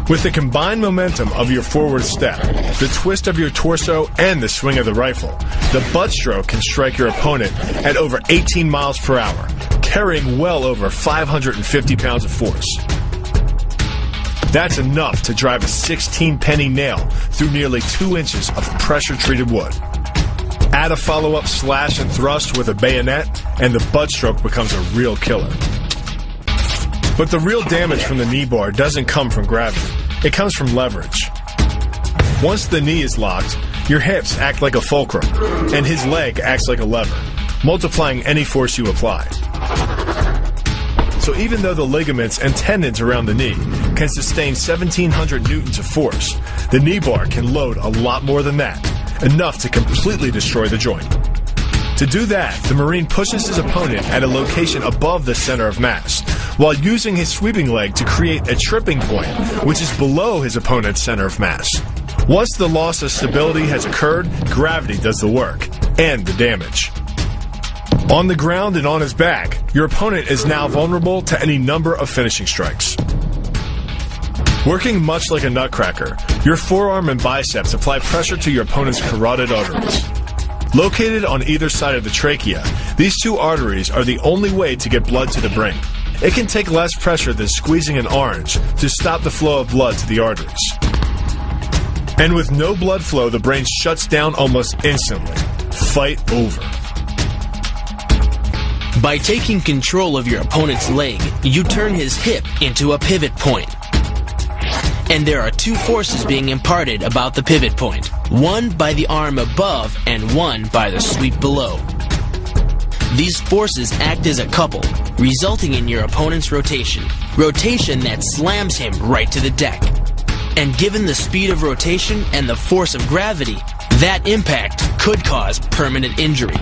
With the combined momentum of your forward step, the twist of your torso, and the swing of the rifle, the butt stroke can strike your opponent at over 18 miles per hour, carrying well over 550 pounds of force. That's enough to drive a 16-penny nail through nearly 2 inches of pressure-treated wood. Add a follow-up slash and thrust with a bayonet, and the butt stroke becomes a real killer. But the real damage from the knee bar doesn't come from gravity. It comes from leverage. Once the knee is locked, your hips act like a fulcrum, and his leg acts like a lever, multiplying any force you apply. So even though the ligaments and tendons around the knee can sustain 1,700 newtons of force, the knee bar can load a lot more than that, enough to completely destroy the joint. To do that, the Marine pushes his opponent at a location above the center of mass, while using his sweeping leg to create a tripping point, which is below his opponent's center of mass. Once the loss of stability has occurred, gravity does the work, and the damage. On the ground and on his back, your opponent is now vulnerable to any number of finishing strikes. Working much like a nutcracker, your forearm and biceps apply pressure to your opponent's carotid arteries. Located on either side of the trachea, these two arteries are the only way to get blood to the brain. It can take less pressure than squeezing an orange to stop the flow of blood to the arteries. And with no blood flow, the brain shuts down almost instantly. Fight over. By taking control of your opponent's leg, you turn his hip into a pivot point. And there are 2 forces being imparted about the pivot point. One by the arm above and one by the sweep below. These forces act as a couple, resulting in your opponent's rotation. Rotation that slams him right to the deck. And given the speed of rotation and the force of gravity, that impact could cause permanent injury.